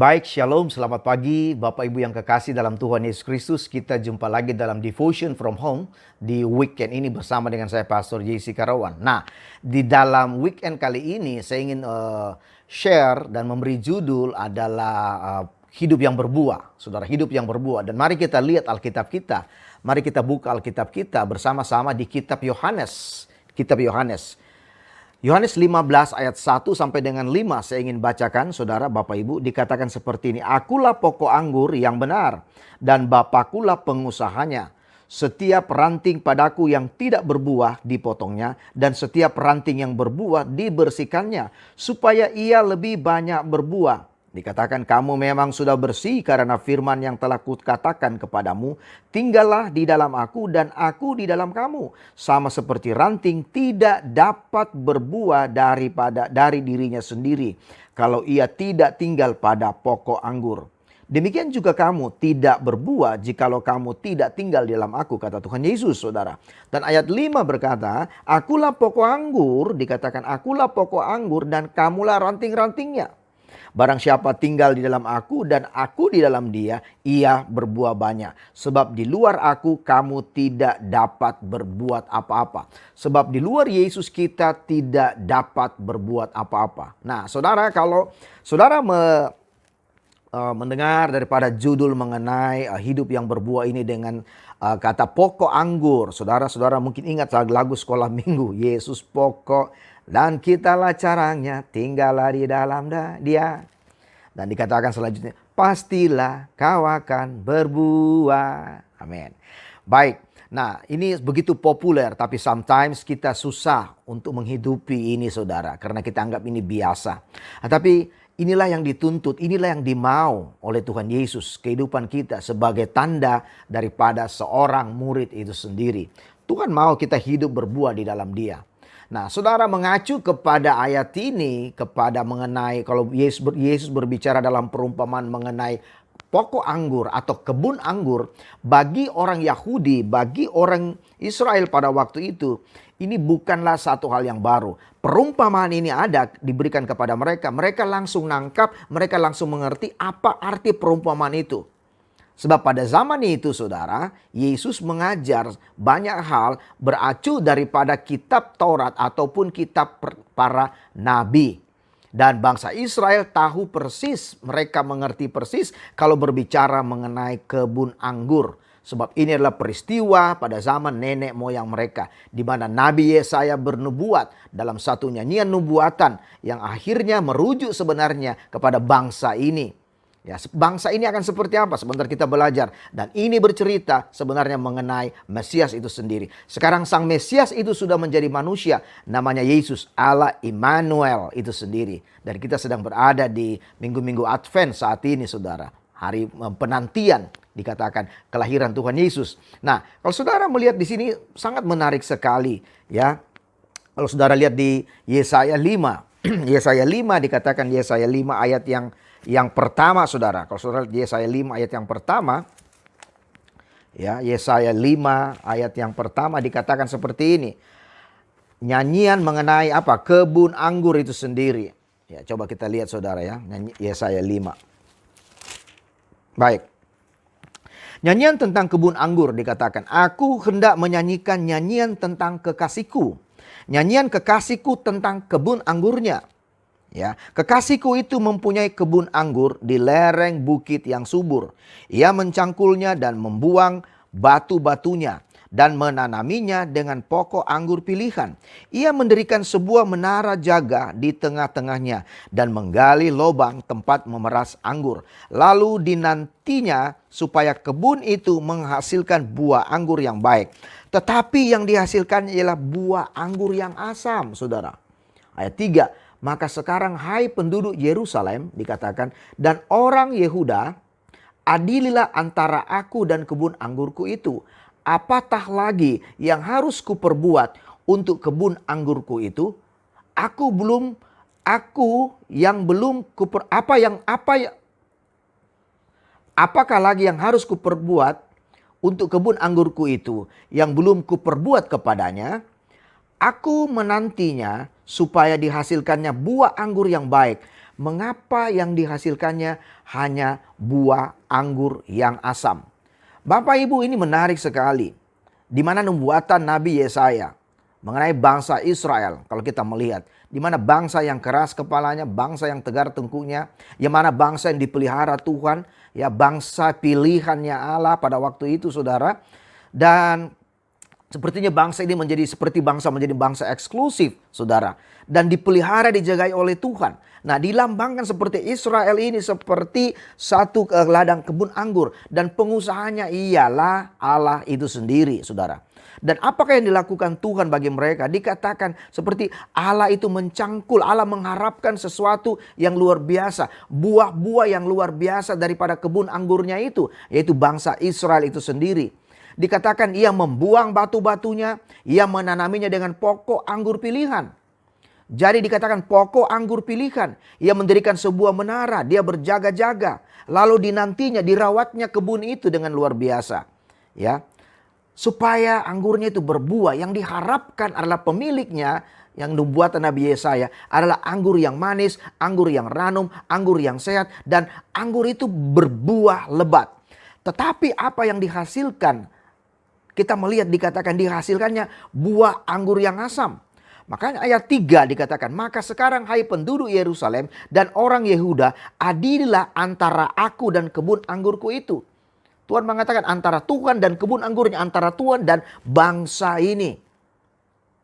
Baik, Shalom, selamat pagi Bapak Ibu yang kekasih dalam Tuhan Yesus Kristus. Kita jumpa lagi dalam Devotion from Home di weekend ini bersama dengan saya Pastor JC Karawan. Nah, di dalam weekend kali ini saya ingin share dan memberi judul adalah hidup yang berbuah. Saudara, hidup yang berbuah. Dan mari kita lihat Alkitab kita. Mari kita buka Alkitab kita bersama-sama di kitab Yohanes. Kitab Yohanes. Yohanes 15 ayat 1 sampai dengan 5 saya ingin bacakan, saudara, Bapak Ibu, dikatakan seperti ini. Akulah pokok anggur yang benar dan Bapakulah pengusahanya. Setiap ranting padaku yang tidak berbuah dipotongnya dan setiap ranting yang berbuah dibersihkannya supaya ia lebih banyak berbuah. Dikatakan kamu memang sudah bersih karena firman yang telah kukatakan kepadamu. Tinggallah di dalam aku dan aku di dalam kamu. Sama seperti ranting tidak dapat berbuah dari dirinya sendiri kalau ia tidak tinggal pada pokok anggur. Demikian juga kamu tidak berbuah jikalau kamu tidak tinggal di dalam aku, kata Tuhan Yesus, saudara. Dan ayat 5 berkata, akulah pokok anggur, dikatakan akulah pokok anggur dan kamulah ranting-rantingnya. Barang siapa tinggal di dalam aku dan aku di dalam dia, ia berbuah banyak. Sebab di luar aku kamu tidak dapat berbuat apa-apa. Sebab di luar Yesus kita tidak dapat berbuat apa-apa. Nah, saudara, kalau saudara mendengar daripada judul mengenai hidup yang berbuah ini dengan kata pokok anggur. Saudara-saudara mungkin ingat lagu sekolah minggu. Yesus pokok dan kitalah caranya, tinggallah di dalam dia. Dan dikatakan selanjutnya, pastilah kau akan berbuah. Amin. Baik, nah ini begitu populer, tapi sometimes kita susah untuk menghidupi ini, saudara. Karena kita anggap ini biasa. Tapi inilah yang dituntut, inilah yang dimau oleh Tuhan Yesus. Kehidupan kita sebagai tanda daripada seorang murid itu sendiri. Tuhan mau kita hidup berbuah di dalam dia. Nah, saudara, mengacu kepada ayat ini, kepada mengenai kalau Yesus berbicara dalam perumpamaan mengenai pokok anggur atau kebun anggur, bagi orang Yahudi, bagi orang Israel pada waktu itu, ini bukanlah satu hal yang baru. Perumpamaan ini ada diberikan kepada mereka, mereka langsung nangkap, mereka langsung mengerti apa arti perumpamaan itu. Sebab pada zaman itu, saudara, Yesus mengajar banyak hal beracu daripada kitab Taurat ataupun kitab para nabi. Dan bangsa Israel tahu persis, mereka mengerti persis kalau berbicara mengenai kebun anggur. Sebab ini adalah peristiwa pada zaman nenek moyang mereka. Di mana Nabi Yesaya bernubuat dalam satu nyanyian nubuatan yang akhirnya merujuk sebenarnya kepada bangsa ini. Ya, bangsa ini akan seperti apa? Sebentar kita belajar. Dan ini bercerita sebenarnya mengenai Mesias itu sendiri. Sekarang sang Mesias itu sudah menjadi manusia. Namanya Yesus, Allah Immanuel itu sendiri. Dan kita sedang berada di minggu-minggu Advent saat ini, saudara. Hari penantian dikatakan kelahiran Tuhan Yesus. Nah, kalau saudara melihat di sini sangat menarik sekali. Ya, kalau saudara lihat di Yesaya 5. Yesaya 5 dikatakan Yesaya 5 ayat yang pertama, saudara. Kalau saudara lihat Yesaya 5 ayat yang pertama, ya, Yesaya 5 ayat yang pertama dikatakan seperti ini. Nyanyian mengenai apa? Kebun anggur itu sendiri. Ya, coba kita lihat, saudara, ya. Yesaya 5. Baik. Nyanyian tentang kebun anggur dikatakan, aku hendak menyanyikan nyanyian tentang kekasihku. Nyanyian kekasihku tentang kebun anggurnya. Ya, kekasihku itu mempunyai kebun anggur di lereng bukit yang subur. Ia mencangkulnya dan membuang batu-batunya dan menanaminya dengan pokok anggur pilihan. Ia mendirikan sebuah menara jaga di tengah-tengahnya dan menggali lubang tempat memeras anggur. Lalu dinantinya supaya kebun itu menghasilkan buah anggur yang baik. Tetapi yang dihasilkan ialah buah anggur yang asam, saudara. Ayat 3. Maka sekarang hai penduduk Yerusalem, dikatakan, dan orang Yehuda, adililah antara aku dan kebun anggurku itu. Apatah lagi yang harus kuperbuat untuk kebun anggurku itu? Apakah lagi yang harus kuperbuat untuk kebun anggurku itu yang belum kuperbuat kepadanya? Aku menantinya supaya dihasilkannya buah anggur yang baik. Mengapa yang dihasilkannya hanya buah anggur yang asam? Bapak Ibu, ini menarik sekali. Di mana nubuatan Nabi Yesaya mengenai bangsa Israel, kalau kita melihat, di mana bangsa yang keras kepalanya, bangsa yang tegar tengkuknya, yang mana bangsa yang dipelihara Tuhan, ya bangsa pilihannya Allah pada waktu itu, saudara. Dan sepertinya bangsa ini menjadi bangsa eksklusif, saudara. Dan dipelihara, dijagai oleh Tuhan. Nah, dilambangkan seperti Israel ini seperti satu ladang kebun anggur. Dan pengusahanya ialah Allah itu sendiri, saudara. Dan apakah yang dilakukan Tuhan bagi mereka? Dikatakan seperti Allah itu mencangkul, Allah mengharapkan sesuatu yang luar biasa. Buah-buah yang luar biasa daripada kebun anggurnya itu, yaitu bangsa Israel itu sendiri. Dikatakan ia membuang batu-batunya, ia menanaminya dengan pokok anggur pilihan. Jadi dikatakan pokok anggur pilihan. Ia mendirikan sebuah menara, dia berjaga-jaga. Lalu dinantinya, dirawatnya kebun itu dengan luar biasa. Ya, supaya anggurnya itu berbuah. Yang diharapkan adalah pemiliknya, yang nubuatan Nabi Yesaya, adalah anggur yang manis, anggur yang ranum, anggur yang sehat, dan anggur itu berbuah lebat. Tetapi apa yang dihasilkan? Kita melihat dikatakan dihasilkannya buah anggur yang asam. Makanya ayat 3 dikatakan, maka sekarang hai penduduk Yerusalem dan orang Yehuda, adililah antara aku dan kebun anggurku itu. Tuhan mengatakan antara Tuhan dan kebun anggurnya, antara Tuhan dan bangsa ini.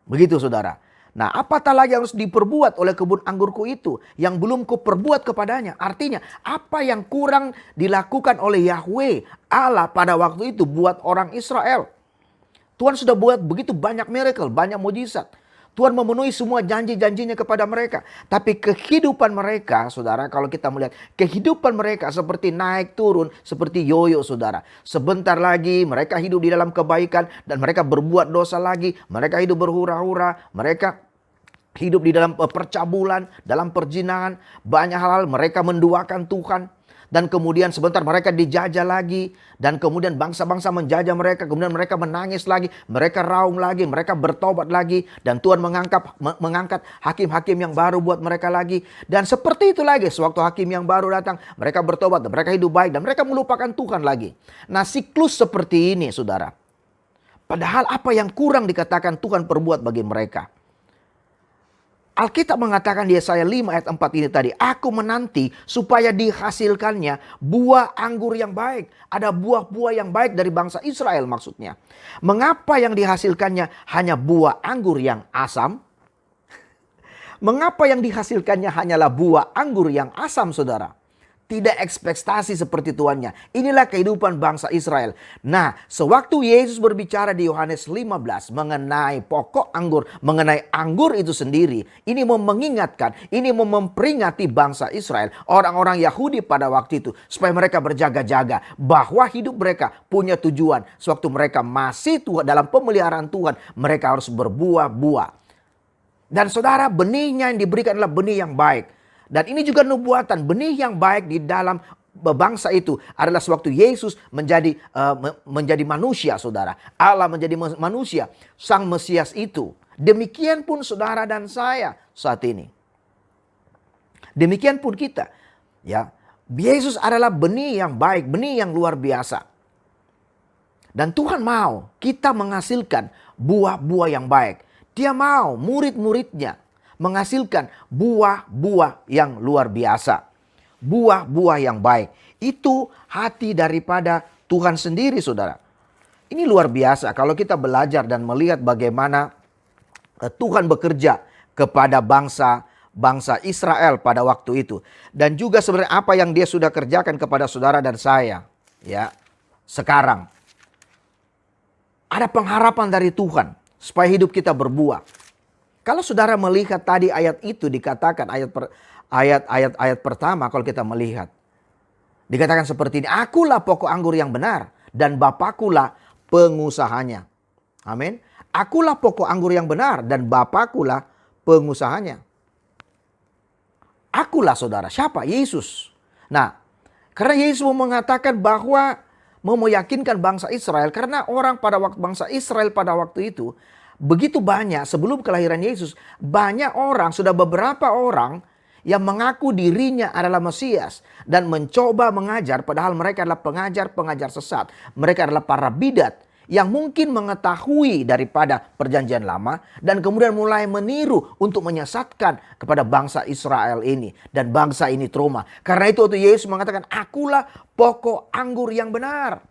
Begitu, saudara. Nah, apatah lagi yang harus diperbuat oleh kebun anggurku itu yang belum kuperbuat kepadanya. Artinya, apa yang kurang dilakukan oleh Yahweh Allah pada waktu itu buat orang Israel. Tuhan sudah buat begitu banyak miracle, banyak mujizat. Tuhan memenuhi semua janji-janjinya kepada mereka. Tapi kehidupan mereka, saudara, kalau kita melihat kehidupan mereka seperti naik turun, seperti yoyo, saudara. Sebentar lagi mereka hidup di dalam kebaikan dan mereka berbuat dosa lagi. Mereka hidup berhura-hura, mereka hidup di dalam percabulan, dalam perzinahan. Banyak hal mereka menduakan Tuhan. Dan kemudian sebentar mereka dijajah lagi. Dan kemudian bangsa-bangsa menjajah mereka. Kemudian mereka menangis lagi. Mereka raung lagi. Mereka bertobat lagi. Dan Tuhan mengangkat hakim-hakim yang baru buat mereka lagi. Dan seperti itu lagi. Sewaktu hakim yang baru datang. Mereka bertobat. Dan mereka hidup baik. Dan mereka melupakan Tuhan lagi. Nah, siklus seperti ini, saudara. Padahal apa yang kurang dikatakan Tuhan perbuat bagi mereka. Alkitab mengatakan di Yesaya 5 ayat 4 ini tadi. Aku menanti supaya dihasilkannya buah anggur yang baik. Ada buah-buah yang baik dari bangsa Israel maksudnya. Mengapa yang dihasilkannya hanya buah anggur yang asam? Mengapa yang dihasilkannya hanyalah buah anggur yang asam, saudara? Tidak ekspektasi seperti tuannya. Inilah kehidupan bangsa Israel. Nah, sewaktu Yesus berbicara di Yohanes 15 mengenai pokok anggur, mengenai anggur itu sendiri, ini mau mengingatkan, ini mau memperingati bangsa Israel, orang-orang Yahudi pada waktu itu, supaya mereka berjaga-jaga bahwa hidup mereka punya tujuan. Sewaktu mereka masih dalam pemeliharaan Tuhan, mereka harus berbuah-buah. Dan saudara, benihnya yang diberikan adalah benih yang baik. Dan ini juga nubuatan, benih yang baik di dalam bangsa itu adalah sewaktu Yesus menjadi manusia, saudara. Allah menjadi manusia, Sang Mesias itu. Demikian pun saudara dan saya saat ini. Demikian pun kita. Ya, Yesus adalah benih yang baik, benih yang luar biasa. Dan Tuhan mau kita menghasilkan buah-buah yang baik. Dia mau murid-muridnya menghasilkan buah-buah yang luar biasa. Buah-buah yang baik. Itu hati daripada Tuhan sendiri, saudara. Ini luar biasa kalau kita belajar dan melihat bagaimana Tuhan bekerja kepada bangsa Israel pada waktu itu. Dan juga sebenarnya apa yang dia sudah kerjakan kepada saudara dan saya. Ya, sekarang. Ada pengharapan dari Tuhan supaya hidup kita berbuah. Kalau saudara melihat tadi ayat itu dikatakan ayat pertama kalau kita melihat. Dikatakan seperti ini. Akulah pokok anggur yang benar dan Bapakulah pengusahanya. Amin. Akulah pokok anggur yang benar dan Bapakulah pengusahanya. Akulah saudara. Siapa? Yesus. Nah, karena Yesus mau mengatakan bahwa mau meyakinkan bangsa Israel. Karena bangsa Israel pada waktu itu begitu banyak sebelum kelahiran Yesus, banyak orang, sudah beberapa orang yang mengaku dirinya adalah Mesias dan mencoba mengajar, padahal mereka adalah pengajar-pengajar sesat. Mereka adalah para bidat yang mungkin mengetahui daripada perjanjian lama dan kemudian mulai meniru untuk menyesatkan kepada bangsa Israel ini. Dan bangsa ini trauma. Karena itu waktu Yesus mengatakan, akulah pokok anggur yang benar.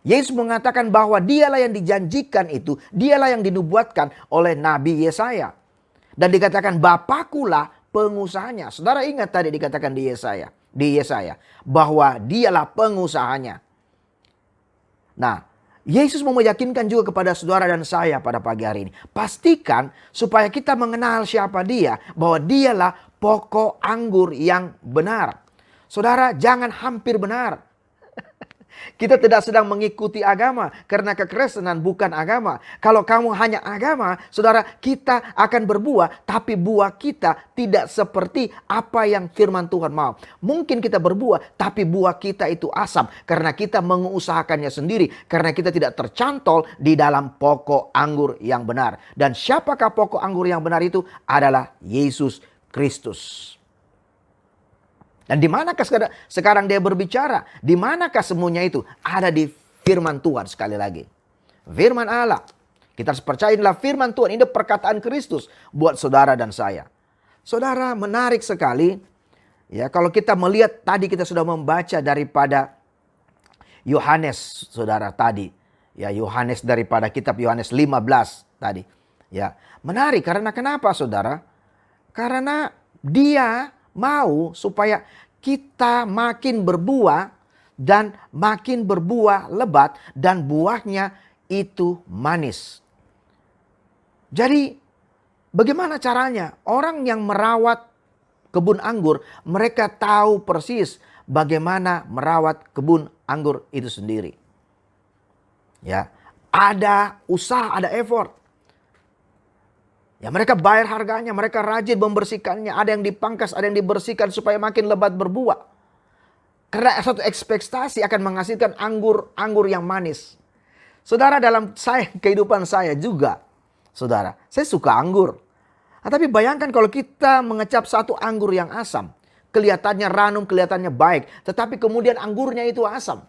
Yesus mengatakan bahwa dialah yang dijanjikan itu, dialah yang dinubuatkan oleh Nabi Yesaya. Dan dikatakan Bapakulah pengusahanya. Saudara ingat tadi dikatakan di Yesaya bahwa dialah pengusahanya. Nah, Yesus mau meyakinkan juga kepada saudara dan saya pada pagi hari ini. Pastikan supaya kita mengenal siapa dia, bahwa dialah pokok anggur yang benar. Saudara, jangan hampir benar. Kita tidak sedang mengikuti agama karena kekristenan bukan agama. Kalau kamu hanya agama, saudara, kita akan berbuah, tapi buah kita tidak seperti apa yang firman Tuhan mau. Mungkin kita berbuah, tapi buah kita itu asam karena kita mengusahakannya sendiri, karena kita tidak tercantol di dalam pokok anggur yang benar. Dan siapakah pokok anggur yang benar itu? Adalah Yesus Kristus. Dan di manakah sekarang dia berbicara? Di manakah semuanya itu? Ada di firman Tuhan sekali lagi. Firman Allah. Kita harus percaya inilah firman Tuhan. Ini perkataan Kristus buat saudara dan saya. Saudara, menarik sekali. Ya, kalau kita melihat tadi kita sudah membaca daripada Yohanes, saudara tadi. Ya, Yohanes daripada kitab Yohanes 15 tadi. Ya, menarik karena kenapa, saudara? Karena dia mau supaya kita makin berbuah dan makin berbuah lebat dan buahnya itu manis. Jadi bagaimana caranya? Orang yang merawat kebun anggur, mereka tahu persis bagaimana merawat kebun anggur itu sendiri. Ya, ada usaha, ada effort. Ya, mereka bayar harganya, mereka rajin membersihkannya. Ada yang dipangkas, ada yang dibersihkan supaya makin lebat berbuah. Karena satu ekspektasi akan menghasilkan anggur yang manis. Saudara, dalam kehidupan saya juga, saudara, saya suka anggur. Tapi bayangkan kalau kita mengecap satu anggur yang asam. Kelihatannya ranum, kelihatannya baik. Tetapi kemudian anggurnya itu asam.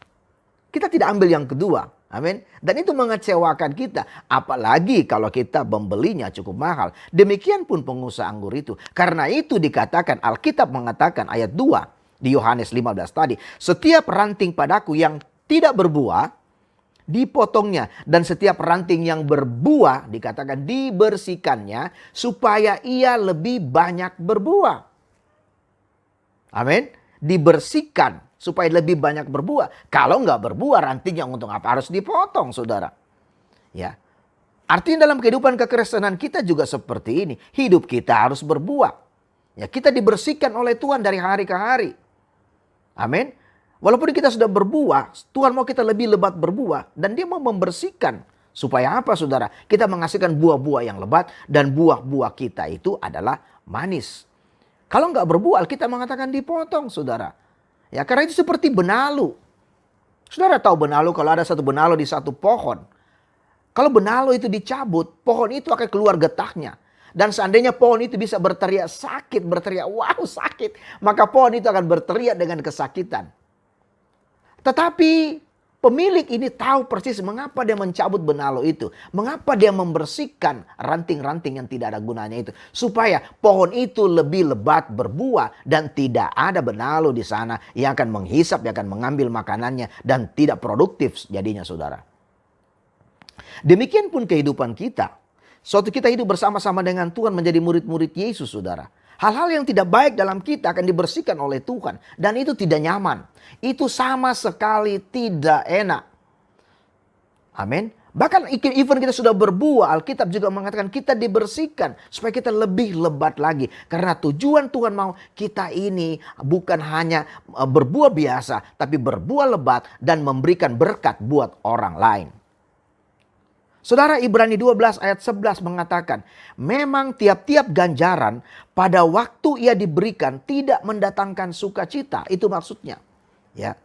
Kita tidak ambil yang kedua. Amin. Dan itu mengecewakan kita. Apalagi kalau kita membelinya cukup mahal. Demikian pun pengusaha anggur itu. Karena itu dikatakan, Alkitab mengatakan ayat 2 di Yohanes 15 tadi. Setiap ranting padaku yang tidak berbuah, dipotongnya. Dan setiap ranting yang berbuah, dikatakan dibersihkannya, supaya ia lebih banyak berbuah. Amin. Dibersihkan supaya lebih banyak berbuah. Kalau nggak berbuah, rantingnya untuk apa? Harus dipotong, saudara. Ya, artinya dalam kehidupan kekristenan kita juga seperti ini. Hidup kita harus berbuah. Ya, kita dibersihkan oleh Tuhan dari hari ke hari. Amin. Walaupun kita sudah berbuah, Tuhan mau kita lebih lebat berbuah. Dan dia mau membersihkan. Supaya apa, saudara? Kita menghasilkan buah-buah yang lebat. Dan buah-buah kita itu adalah manis. Kalau nggak berbuah, kita mengatakan dipotong, saudara. Ya, karena itu seperti benalu. Saudara tahu benalu, kalau ada satu benalu di satu pohon. Kalau benalu itu dicabut, pohon itu akan keluar getahnya. Dan seandainya pohon itu bisa berteriak sakit, berteriak wow sakit. Maka pohon itu akan berteriak dengan kesakitan. Tetapi pemilik ini tahu persis mengapa dia mencabut benalu itu. Mengapa dia membersihkan ranting-ranting yang tidak ada gunanya itu. Supaya pohon itu lebih lebat berbuah. Dan tidak ada benalu di sana yang akan menghisap, yang akan mengambil makanannya. Dan tidak produktif jadinya, saudara. Demikian pun kehidupan kita. Suatu kita hidup bersama-sama dengan Tuhan menjadi murid-murid Yesus, saudara. Hal-hal yang tidak baik dalam kita akan dibersihkan oleh Tuhan. Dan itu tidak nyaman. Itu sama sekali tidak enak. Amin. Bahkan even kita sudah berbuah, Alkitab juga mengatakan kita dibersihkan. Supaya kita lebih lebat lagi. Karena tujuan Tuhan mau kita ini bukan hanya berbuah biasa. Tapi berbuah lebat dan memberikan berkat buat orang lain. Saudara, Ibrani 12 ayat 11 mengatakan, memang tiap-tiap ganjaran pada waktu ia diberikan tidak mendatangkan sukacita. Itu maksudnya. Ya.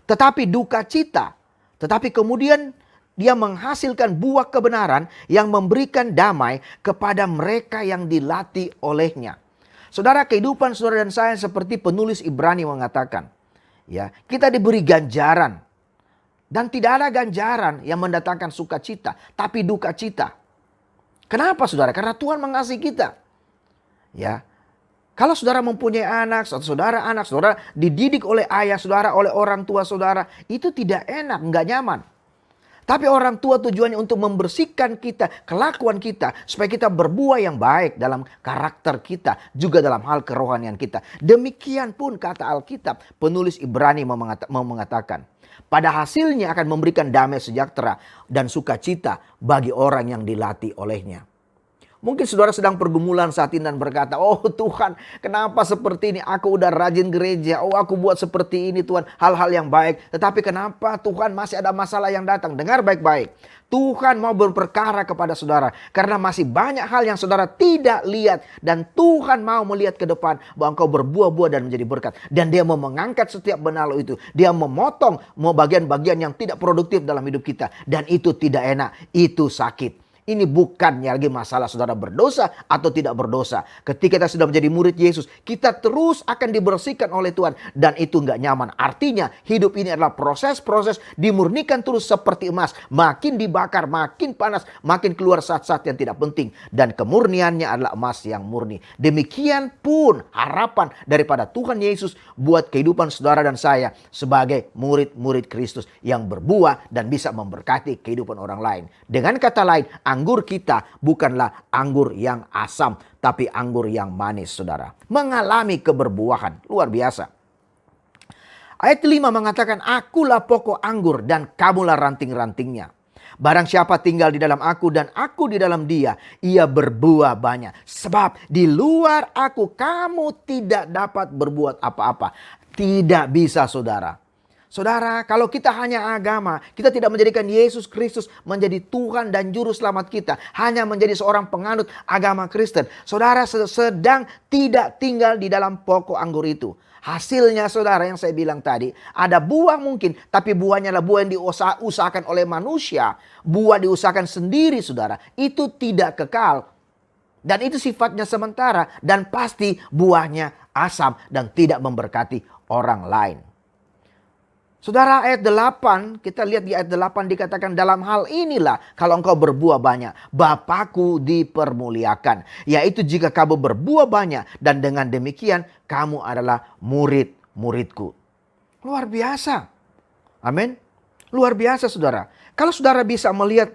Tetapi duka cita. Tetapi kemudian dia menghasilkan buah kebenaran yang memberikan damai kepada mereka yang dilatih olehnya. Saudara, kehidupan saudara dan saya seperti penulis Ibrani mengatakan. Ya, kita diberi ganjaran. Dan tidak ada ganjaran yang mendatangkan sukacita, tapi duka cita. Kenapa saudara? Karena Tuhan mengasihi kita. Ya, kalau saudara mempunyai anak, saudara dididik oleh ayah saudara, oleh orang tua saudara, itu tidak enak, nggak nyaman. Tapi orang tua tujuannya untuk membersihkan kita, kelakuan kita, supaya kita berbuah yang baik dalam karakter kita, juga dalam hal kerohanian kita. Demikian pun kata Alkitab, penulis Ibrani mengatakan, pada hasilnya akan memberikan damai sejahtera dan sukacita bagi orang yang dilatih olehnya. Mungkin saudara sedang pergumulan saat ini dan berkata, oh Tuhan, kenapa seperti ini? Aku udah rajin gereja, oh aku buat seperti ini Tuhan, hal-hal yang baik. Tetapi kenapa Tuhan masih ada masalah yang datang? Dengar baik-baik. Tuhan mau berperkara kepada saudara. Karena masih banyak hal yang saudara tidak lihat. Dan Tuhan mau melihat ke depan bahwa engkau berbuah-buah dan menjadi berkat. Dan dia mau mengangkat setiap benalu itu. Dia memotong bagian-bagian yang tidak produktif dalam hidup kita. Dan itu tidak enak, itu sakit. Ini bukannya lagi masalah saudara berdosa atau tidak berdosa. Ketika kita sudah menjadi murid Yesus, kita terus akan dibersihkan oleh Tuhan. Dan itu nggak nyaman. Artinya hidup ini adalah proses-proses dimurnikan terus seperti emas. Makin dibakar, makin panas, makin keluar zat-zat yang tidak penting. Dan kemurniannya adalah emas yang murni. Demikian pun harapan daripada Tuhan Yesus buat kehidupan saudara dan saya sebagai murid-murid Kristus yang berbuah dan bisa memberkati kehidupan orang lain. Dengan kata lain, anggur kita bukanlah anggur yang asam, tapi anggur yang manis, saudara. Mengalami keberbuahan, luar biasa. Ayat 5 mengatakan, akulah pokok anggur dan kamulah ranting-rantingnya. Barang siapa tinggal di dalam aku dan aku di dalam dia, ia berbuah banyak. Sebab di luar aku kamu tidak dapat berbuat apa-apa. Tidak bisa, saudara. Saudara, kalau kita hanya agama, kita tidak menjadikan Yesus Kristus menjadi Tuhan dan Juru Selamat kita. Hanya menjadi seorang penganut agama Kristen. Saudara sedang tidak tinggal di dalam pokok anggur itu. Hasilnya saudara yang saya bilang tadi, ada buah mungkin, tapi buahnya adalah buah yang diusahakan oleh manusia. Buah diusahakan sendiri saudara, itu tidak kekal. Dan itu sifatnya sementara dan pasti buahnya asam dan tidak memberkati orang lain. Saudara, ayat 8, kita lihat di ayat 8 dikatakan, dalam hal inilah kalau engkau berbuah banyak, Bapakku dipermuliakan. Yaitu jika kamu berbuah banyak dan dengan demikian kamu adalah murid-muridku. Luar biasa. Amin. Luar biasa saudara. Kalau saudara bisa melihat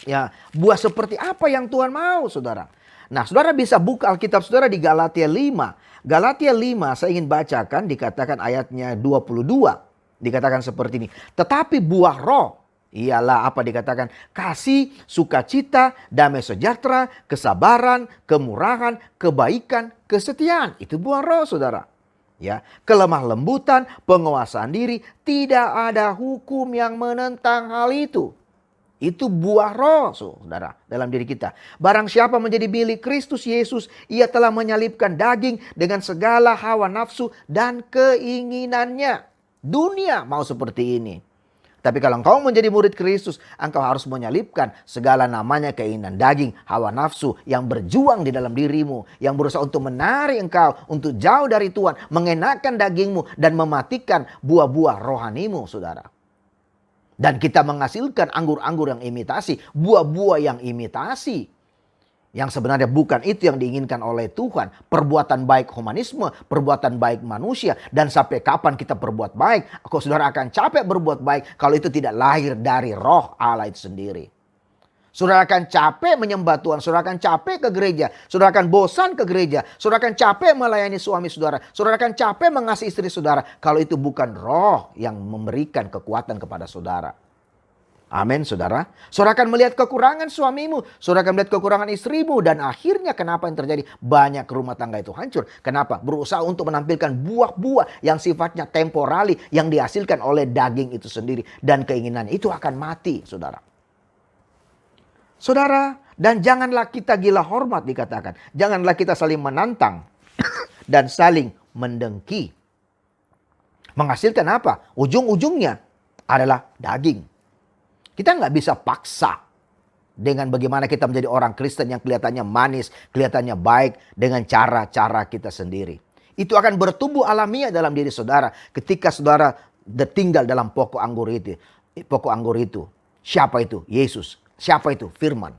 ya buah seperti apa yang Tuhan mau saudara. Nah saudara bisa buka Alkitab saudara di Galatia 5. Galatia 5 saya ingin bacakan, dikatakan ayatnya 22. Dikatakan seperti ini. Tetapi buah roh ialah apa dikatakan? Kasih, sukacita, damai sejahtera, kesabaran, kemurahan, kebaikan, kesetiaan. Itu buah roh saudara. Ya, kelemah lembutan, penguasaan diri, tidak ada hukum yang menentang hal itu. Itu buah roh saudara dalam diri kita. Barang siapa menjadi milik Kristus Yesus, ia telah menyalibkan daging dengan segala hawa nafsu dan keinginannya. Dunia mau seperti ini. Tapi kalau engkau menjadi murid Kristus, engkau harus menyalipkan segala namanya keinginan daging, hawa nafsu yang berjuang di dalam dirimu. Yang berusaha untuk menarik engkau untuk jauh dari Tuhan, mengenakan dagingmu dan mematikan buah-buah rohanimu, saudara. Dan kita menghasilkan anggur-anggur yang imitasi, buah-buah yang imitasi. Yang sebenarnya bukan itu yang diinginkan oleh Tuhan. Perbuatan baik humanisme, perbuatan baik manusia. Dan sampai kapan kita berbuat baik? Kau saudara akan capek berbuat baik kalau itu tidak lahir dari roh Allah itu sendiri. Saudara akan capek menyembah Tuhan. Saudara akan capek ke gereja. Saudara akan bosan ke gereja. Saudara akan capek melayani suami saudara. Saudara akan capek mengasihi istri saudara. Kalau itu bukan roh yang memberikan kekuatan kepada saudara. Amin saudara. Saudara akan melihat kekurangan suamimu. Saudara akan melihat kekurangan istrimu. Dan akhirnya kenapa yang terjadi? Banyak rumah tangga itu hancur. Kenapa? Berusaha untuk menampilkan buah-buah yang sifatnya temporali. Yang dihasilkan oleh daging itu sendiri. Dan keinginannya itu akan mati saudara. Saudara, dan janganlah kita gila hormat dikatakan. Janganlah kita saling menantang. Dan saling mendengki. Menghasilkan apa? Ujung-ujungnya adalah daging. Kita nggak bisa paksa. dengan bagaimana kita menjadi orang Kristen yang kelihatannya manis, kelihatannya baik dengan cara-cara kita sendiri. Itu akan bertumbuh alamiah dalam diri saudara ketika saudara tinggal dalam pokok anggur itu. Pokok anggur itu. Siapa itu? Yesus. Siapa itu? Firman.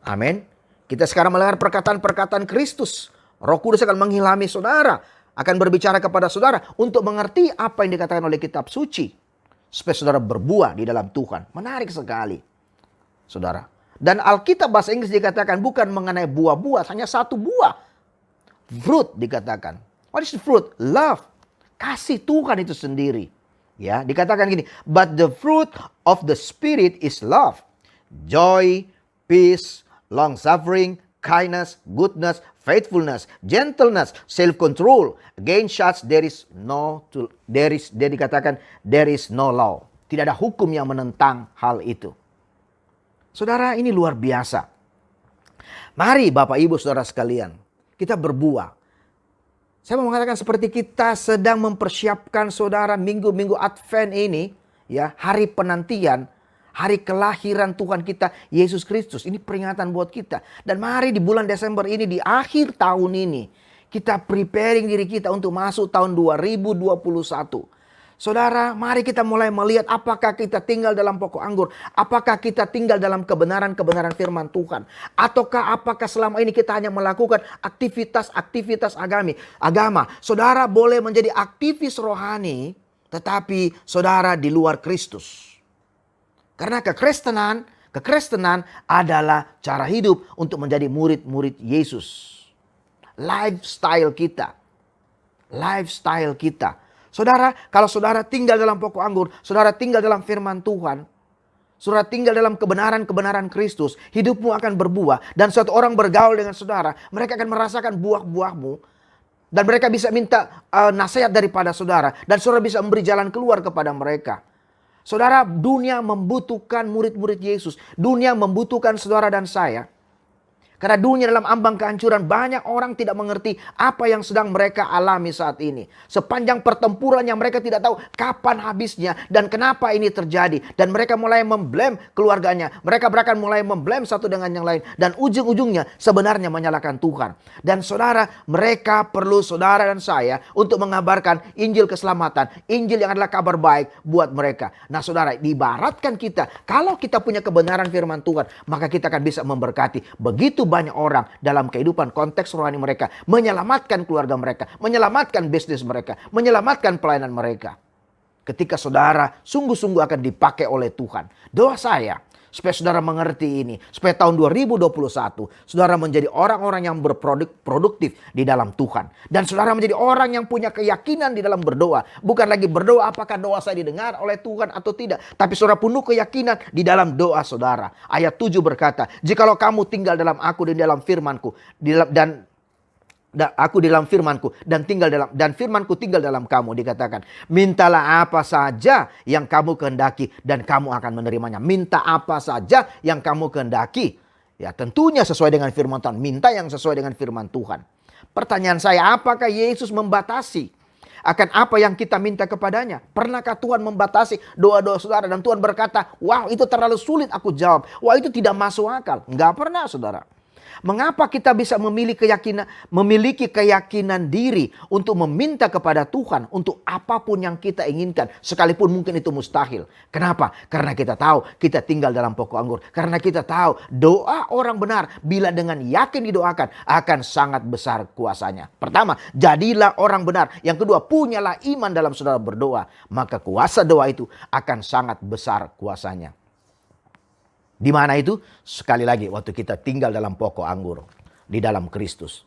Amin. Kita sekarang mendengar perkataan-perkataan Kristus. Roh Kudus akan mengilhami saudara, akan berbicara kepada saudara untuk mengerti apa yang dikatakan oleh kitab suci. Supaya saudara berbuah di dalam Tuhan. Menarik sekali, saudara. Dan Alkitab bahasa Inggris dikatakan bukan mengenai buah-buah, hanya satu buah. Fruit dikatakan. What is the fruit? Love. Kasih Tuhan itu sendiri. Ya, dikatakan gini, but the fruit of the Spirit is love, joy, peace, long-suffering, kindness, goodness, faithfulness, gentleness, self-control. Against such there is no law. Tidak ada hukum yang menentang hal itu. Saudara, ini luar biasa. Mari Bapak Ibu Saudara sekalian, kita berbuah. Saya mau mengatakan seperti kita sedang mempersiapkan saudara minggu-minggu Advent ini, ya, hari penantian, hari kelahiran Tuhan kita Yesus Kristus. Ini peringatan buat kita. Dan mari di bulan Desember ini, di akhir tahun ini, kita preparing diri kita untuk masuk tahun 2021. Saudara, mari kita mulai melihat apakah kita tinggal dalam pokok anggur. Apakah kita tinggal dalam kebenaran-kebenaran firman Tuhan. Ataukah apakah selama ini kita hanya melakukan aktivitas-aktivitas agama. Saudara boleh menjadi aktivis rohani, tetapi saudara di luar Kristus. Karena kekristenan adalah cara hidup untuk menjadi murid-murid Yesus. Lifestyle kita. Saudara, kalau saudara tinggal dalam pokok anggur, saudara tinggal dalam firman Tuhan, saudara tinggal dalam kebenaran-kebenaran Kristus, hidupmu akan berbuah. Dan suatu orang bergaul dengan saudara, mereka akan merasakan buah-buahmu. Dan mereka bisa minta nasihat daripada saudara. Dan saudara bisa memberi jalan keluar kepada mereka. Saudara, dunia membutuhkan murid-murid Yesus. Dunia membutuhkan saudara dan saya. Karena dunia dalam ambang kehancuran, banyak orang tidak mengerti apa yang sedang mereka alami saat ini. Sepanjang pertempuran yang mereka tidak tahu kapan habisnya dan kenapa ini terjadi. Dan mereka mulai memblame keluarganya. Mereka bahkan mulai memblame satu dengan yang lain. Dan ujung-ujungnya sebenarnya menyalahkan Tuhan. Dan saudara, mereka perlu saudara dan saya untuk mengabarkan Injil keselamatan. Injil yang adalah kabar baik buat mereka. Nah saudara, diibaratkan kita, kalau kita punya kebenaran firman Tuhan, maka kita akan bisa memberkati begitu banyak orang dalam kehidupan konteks rohani mereka, menyelamatkan keluarga mereka, menyelamatkan bisnis mereka, menyelamatkan pelayanan mereka. Ketika saudara sungguh-sungguh akan dipakai oleh Tuhan. Doa saya supaya saudara mengerti ini, supaya tahun 2021 saudara menjadi orang-orang yang berproduktif di dalam Tuhan. Dan saudara menjadi orang yang punya keyakinan di dalam berdoa. Bukan lagi berdoa apakah doa saya didengar oleh Tuhan atau tidak, tapi saudara penuh keyakinan di dalam doa saudara. Ayat 7 berkata, jikalau kamu tinggal dalam aku dan dalam firmanku, aku di dalam firmanku dan firmanku tinggal dalam kamu, dikatakan, mintalah apa saja yang kamu kehendaki dan kamu akan menerimanya. Minta apa saja yang kamu kehendaki. Ya, tentunya sesuai dengan firman Tuhan. Minta yang sesuai dengan firman Tuhan. Pertanyaan saya, apakah Yesus membatasi akan apa yang kita minta kepadanya? Pernahkah Tuhan membatasi doa-doa saudara dan Tuhan berkata, wah itu terlalu sulit aku jawab. Wah itu tidak masuk akal. Enggak pernah saudara. Mengapa kita bisa memiliki keyakinan diri untuk meminta kepada Tuhan untuk apapun yang kita inginkan, sekalipun mungkin itu mustahil. Kenapa? Karena kita tahu kita tinggal dalam pokok anggur. Karena kita tahu doa orang benar bila dengan yakin didoakan akan sangat besar kuasanya. Pertama, jadilah orang benar. Yang kedua, punyalah iman dalam saudara berdoa. Maka kuasa doa itu akan sangat besar kuasanya. Di mana itu? Sekali lagi waktu kita tinggal dalam pokok anggur. Di dalam Kristus.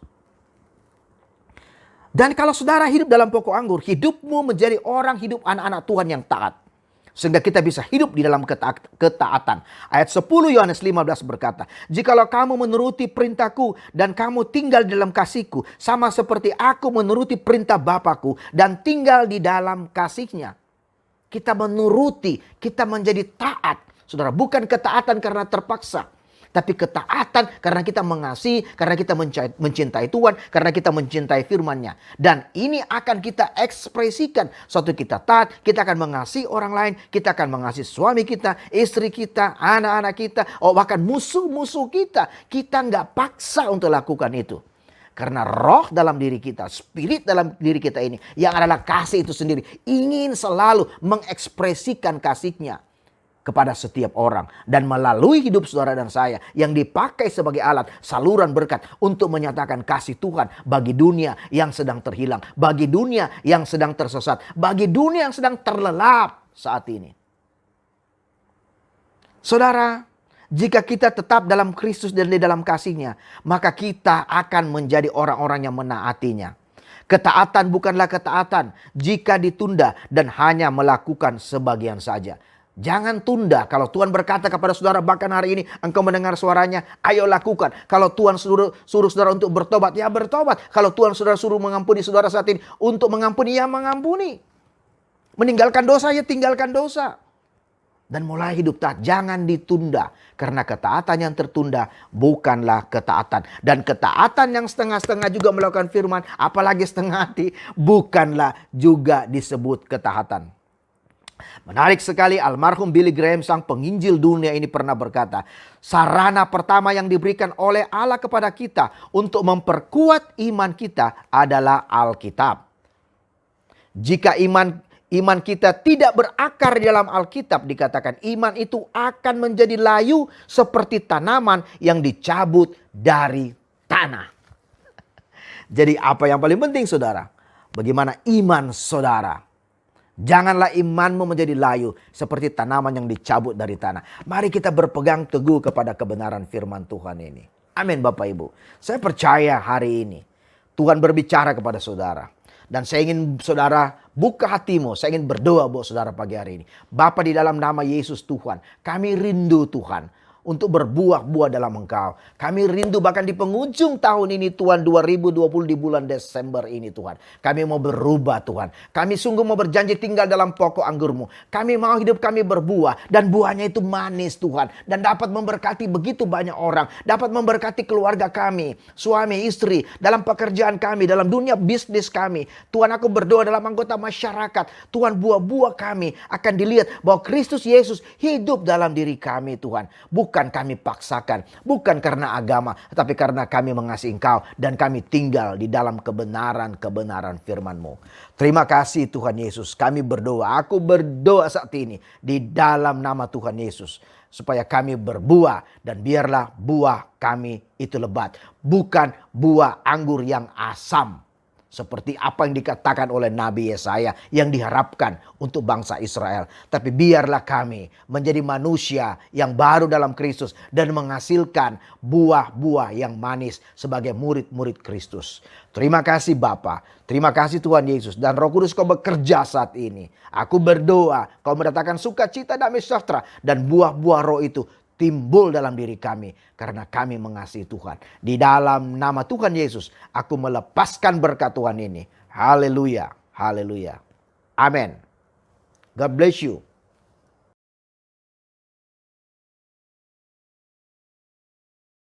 Dan kalau saudara hidup dalam pokok anggur, hidupmu menjadi orang hidup anak-anak Tuhan yang taat. Sehingga kita bisa hidup di dalam ketaatan. Ayat 10 Yohanes 15 berkata, jikalau kamu menuruti perintahku dan kamu tinggal di dalam kasihku, sama seperti aku menuruti perintah Bapakku dan tinggal di dalam kasihnya. Kita menuruti, kita menjadi taat. Saudara, bukan ketaatan karena terpaksa. Tapi ketaatan karena kita mengasihi, karena kita mencintai Tuhan, karena kita mencintai firman-Nya. Dan ini akan kita ekspresikan. Suatu kita taat, kita akan mengasihi orang lain, kita akan mengasihi suami kita, istri kita, anak-anak kita, bahkan musuh-musuh kita. Kita nggak paksa untuk lakukan itu. Karena roh dalam diri kita, spirit dalam diri kita ini, yang adalah kasih itu sendiri, ingin selalu mengekspresikan kasihnya kepada setiap orang. Dan melalui hidup saudara dan saya yang dipakai sebagai alat saluran berkat untuk menyatakan kasih Tuhan bagi dunia yang sedang terhilang, bagi dunia yang sedang tersesat, bagi dunia yang sedang terlelap saat ini. Saudara, jika kita tetap dalam Kristus dan di dalam kasih-Nya, maka kita akan menjadi orang-orang yang menaatinya. Ketaatan bukanlah ketaatan jika ditunda dan hanya melakukan sebagian saja. Jangan tunda. Kalau Tuhan berkata kepada saudara, bahkan hari ini engkau mendengar suaranya, ayo lakukan. Kalau Tuhan suruh saudara untuk bertobat, ya bertobat. Kalau Tuhan saudara suruh mengampuni saudara saat ini, untuk mengampuni, ya mengampuni. Meninggalkan dosa, ya tinggalkan dosa. Dan mulai hidup taat, jangan ditunda. Karena ketaatan yang tertunda bukanlah ketaatan. Dan ketaatan yang setengah-setengah juga melakukan firman, apalagi setengah hati, bukanlah juga disebut ketaatan. Menarik sekali, almarhum Billy Graham, sang penginjil dunia ini pernah berkata, sarana pertama yang diberikan oleh Allah kepada kita untuk memperkuat iman kita adalah Alkitab. Jika iman kita tidak berakar di dalam Alkitab, dikatakan iman itu akan menjadi layu seperti tanaman yang dicabut dari tanah. Jadi apa yang paling penting saudara? Bagaimana iman saudara? Janganlah imanmu menjadi layu seperti tanaman yang dicabut dari tanah. Mari kita berpegang teguh kepada kebenaran firman Tuhan ini. Amin Bapak Ibu. Saya percaya hari ini Tuhan berbicara kepada saudara. Dan saya ingin saudara buka hatimu. Saya ingin berdoa buat saudara pagi hari ini. Bapa, di dalam nama Yesus Tuhan, kami rindu Tuhan untuk berbuah-buah dalam Engkau. Kami rindu bahkan di penghujung tahun ini Tuhan, 2020 di bulan Desember ini Tuhan. Kami mau berubah Tuhan. Kami sungguh mau berjanji tinggal dalam pokok anggur-Mu. Kami mau hidup kami berbuah dan buahnya itu manis Tuhan. Dan dapat memberkati begitu banyak orang. Dapat memberkati keluarga kami, suami, istri, dalam pekerjaan kami, dalam dunia bisnis kami. Tuhan, aku berdoa dalam anggota masyarakat. Tuhan, buah-buah kami akan dilihat bahwa Kristus Yesus hidup dalam diri kami Tuhan. Bukan kami paksakan, bukan karena agama, tapi karena kami mengasihi Engkau dan kami tinggal di dalam kebenaran-kebenaran firman-Mu. Terima kasih Tuhan Yesus. Kami berdoa, aku berdoa saat ini di dalam nama Tuhan Yesus, supaya kami berbuah dan biarlah buah kami itu lebat, bukan buah anggur yang asam. Seperti apa yang dikatakan oleh Nabi Yesaya yang diharapkan untuk bangsa Israel. Tapi biarlah kami menjadi manusia yang baru dalam Kristus dan menghasilkan buah-buah yang manis sebagai murid-murid Kristus. Terima kasih Bapa, terima kasih Tuhan Yesus, dan Roh Kudus Kau bekerja saat ini. Aku berdoa Kau mendatangkan sukacita, damai sejahtera, dan buah-buah roh itu timbul dalam diri kami karena kami mengasihi Tuhan. Di dalam nama Tuhan Yesus, aku melepaskan berkat Tuhan ini. Haleluya, haleluya. Amin. God bless you.